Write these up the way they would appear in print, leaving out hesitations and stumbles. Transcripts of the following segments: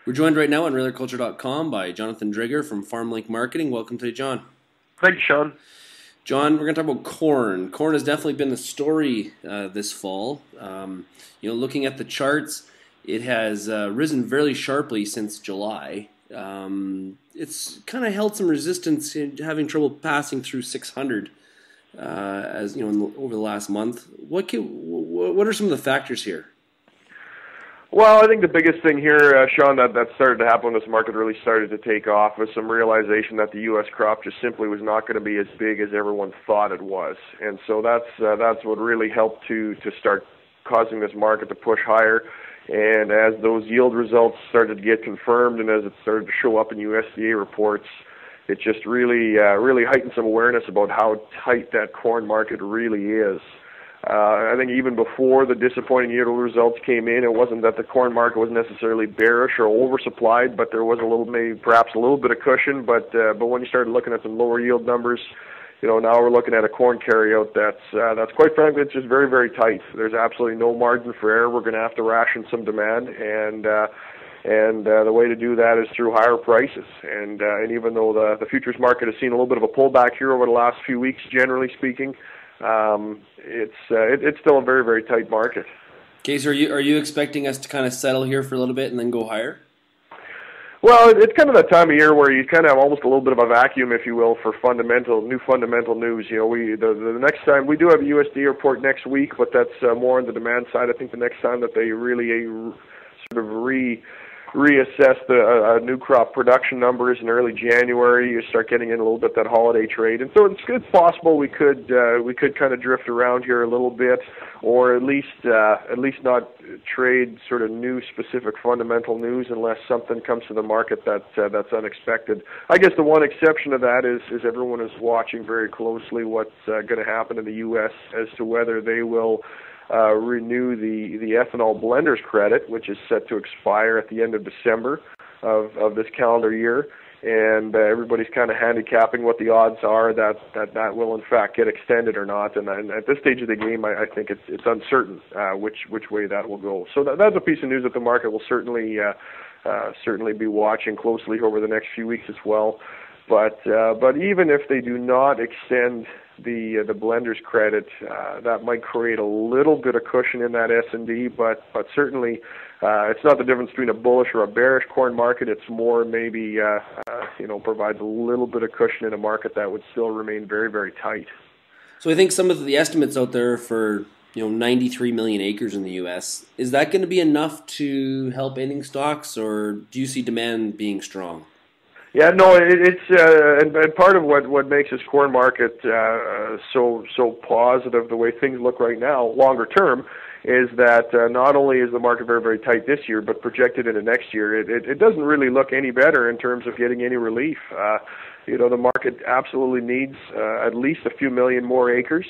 We're joined right now on RailerCulture.com by Jonathan Driedger from FarmLink Marketing. Welcome today, John. Thank you, Sean. John, we're going to talk about corn. Corn has definitely been the story this fall. Looking at the charts, it has risen very sharply since July. It's kind of held some resistance, having trouble passing through 600 over the last month. What are some of the factors here? Well, I think the biggest thing here, Sean, that started to happen when this market really started to take off was some realization that the U.S. crop just simply was not going to be as big as everyone thought it was. And so that's what really helped to start causing this market to push higher. And as those yield results started to get confirmed and as it started to show up in USDA reports, it just really heightened some awareness about how tight that corn market really is. I think even before the disappointing yield results came in, it wasn't that the corn market was necessarily bearish or oversupplied, but there was perhaps a little bit of cushion. But when you started looking at some lower yield numbers, now we're looking at a corn carryout that's quite frankly, it's just very, very tight. There's absolutely no margin for error. We're going to have to ration some demand, and the way to do that is through higher prices. And even though the futures market has seen a little bit of a pullback here over the last few weeks, generally speaking, it's still a very, very tight market. Okay, so are you expecting us to kind of settle here for a little bit and then go higher? Well, it's kind of that time of year where you kind of have almost a little bit of a vacuum, if you will, for new fundamental news. The next time we do have a USDA report next week, but that's more on the demand side. I think the next time that they really sort of reassess the new crop production numbers in early January, you start getting in a little bit that holiday trade, and so it's possible we could kind of drift around here a little bit, or at least not trade sort of new specific fundamental news unless something comes to the market that's unexpected. I guess the one exception to that is everyone is watching very closely what's going to happen in the U.S. as to whether they will renew the ethanol blenders credit, which is set to expire at the end of December of this calendar year, and everybody's kind of handicapping what the odds are that will in fact get extended or not. And at this stage of the game, I think it's uncertain which way that will go. So that's a piece of news that the market will certainly be watching closely over the next few weeks as well. But even if they do not extend the blenders credit, that might create a little bit of cushion in that S&D, but certainly it's not the difference between a bullish or a bearish corn market. It's more maybe provides a little bit of cushion in a market that would still remain very, very tight. So I think some of the estimates out there for 93 million acres in the U.S. Is that going to be enough to help ending stocks, or do you see demand being strong? Yeah, no, it's and part of what makes this corn market so positive, the way things look right now, longer term, is that not only is the market very, very tight this year, but projected into next year, it doesn't really look any better in terms of getting any relief. The market absolutely needs at least a few million more acres.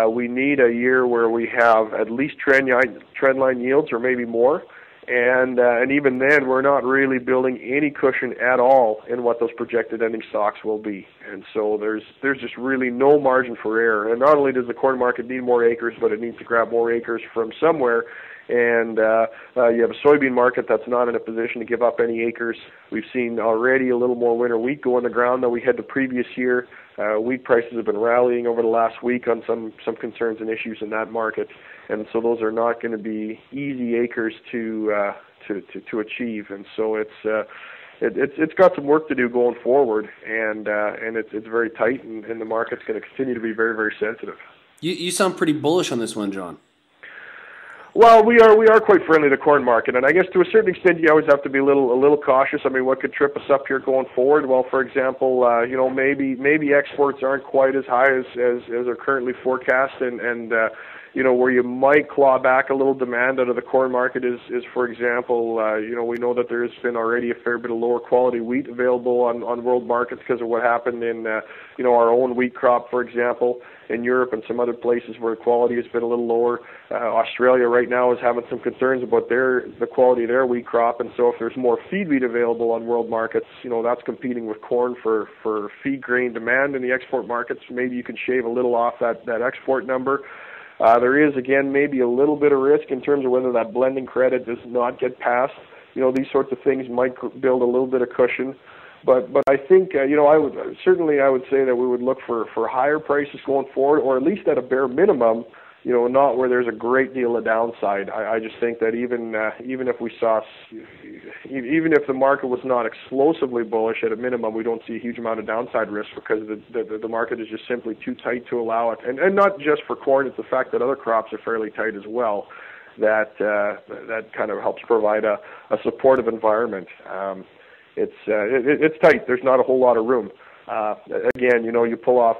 We need a year where we have at least trendline yields or maybe more. And even then, we're not really building any cushion at all in what those projected ending stocks will be. And so there's just really no margin for error. And not only does the corn market need more acres, but it needs to grab more acres from somewhere. And you have a soybean market that's not in a position to give up any acres. We've seen already a little more winter wheat go in the ground than we had the previous year. Wheat prices have been rallying over the last week on some concerns and issues in that market. And so those are not going to be easy acres to achieve, and so it's got some work to do going forward, and it's very tight, and the market's going to continue to be very, very sensitive. You sound pretty bullish on this one, John. Well, we are quite friendly to the corn market, and I guess to a certain extent you always have to be a little cautious. I mean, what could trip us up here going forward? Well, for example, maybe exports aren't quite as high as are currently forecast, and where you might claw back a little demand out of the corn market is for example, we know that there's been already a fair bit of lower quality wheat available on world markets because of what happened in, our own wheat crop, for example, in Europe and some other places where quality has been a little lower. Australia right now is having some concerns about the quality of their wheat crop, and so if there's more feed wheat available on world markets, that's competing with corn for feed grain demand in the export markets. Maybe you can shave a little off that export number. There is, again, maybe a little bit of risk in terms of whether that blending credit does not get passed these sorts of things might build a little bit of cushion. But I think I would say that we would look for higher prices going forward, or at least at a bare minimum, not where there's a great deal of downside. I just think that even if the market was not explosively bullish, at a minimum, we don't see a huge amount of downside risk, because the market is just simply too tight to allow it. And not just for corn, it's the fact that other crops are fairly tight as well. That kind of helps provide a supportive environment. It's tight. There's not a whole lot of room. Again, you pull off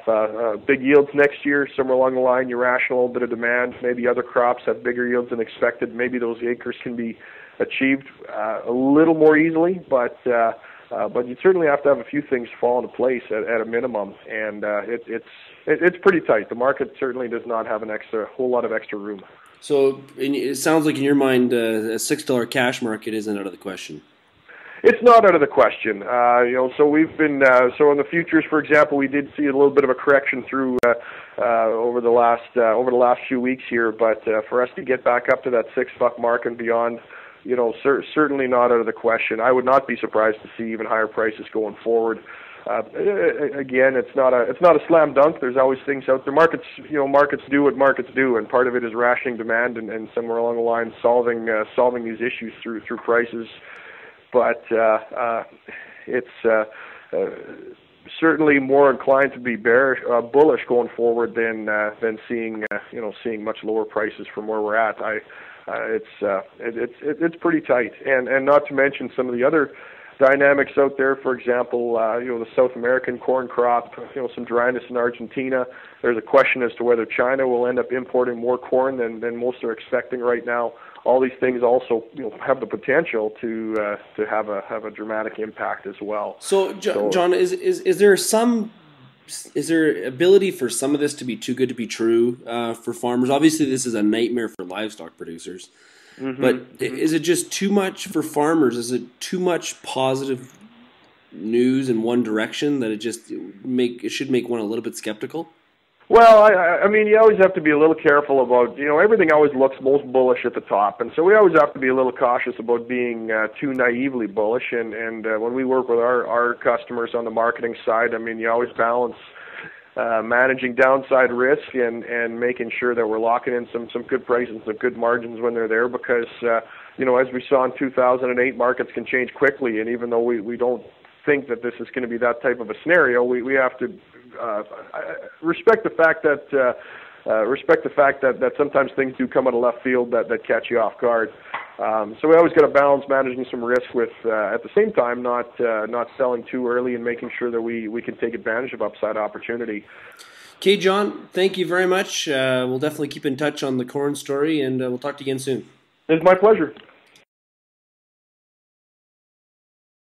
big yields next year, somewhere along the line, you ration a little bit of demand. Maybe other crops have bigger yields than expected. Maybe those acres can be achieved a little more easily, but you certainly have to have a few things fall into place at a minimum, and it's pretty tight. The market certainly does not have a whole lot of extra room. So it sounds like in your mind, a $6 cash market isn't out of the question. It's not out of the question. So we've been so in the futures, for example, we did see a little bit of a correction through over the last few weeks here. But for us to get back up to that $6 mark and beyond, certainly not out of the question. I would not be surprised to see even higher prices going forward. Again, it's not a slam dunk. There's always things out there. Markets do what markets do, and part of it is rationing demand and somewhere along the line solving these issues through prices. But it's certainly more inclined to be bullish going forward than seeing much lower prices from where we're at. It's pretty tight, and not to mention some of the other dynamics out there. For example, the South American corn crop, some dryness in Argentina. There's a question as to whether China will end up importing more corn than most are expecting right now. All these things also have the potential to have a dramatic impact as well. So, John, is there ability for some of this to be too good to be true for farmers? Obviously, this is a nightmare for livestock producers. Mm-hmm. But is it just too much for farmers? Is it too much positive news in one direction that it should make one a little bit skeptical? Well, I mean, you always have to be a little careful about, everything always looks most bullish at the top, and so we always have to be a little cautious about being too naively bullish. And when we work with our customers on the marketing side, I mean, you always balance managing downside risk and making sure that we're locking in some good prices, some good margins when they're there, because as we saw in 2008, markets can change quickly, and even though we don't think that this is going to be that type of a scenario, we have to respect the fact that sometimes things do come out of left field that catch you off guard. So we always got to balance managing some risk with at the same time not selling too early and making sure that we can take advantage of upside opportunity. Okay, John, thank you very much. We'll definitely keep in touch on the corn story, and we'll talk to you again soon. It's my pleasure.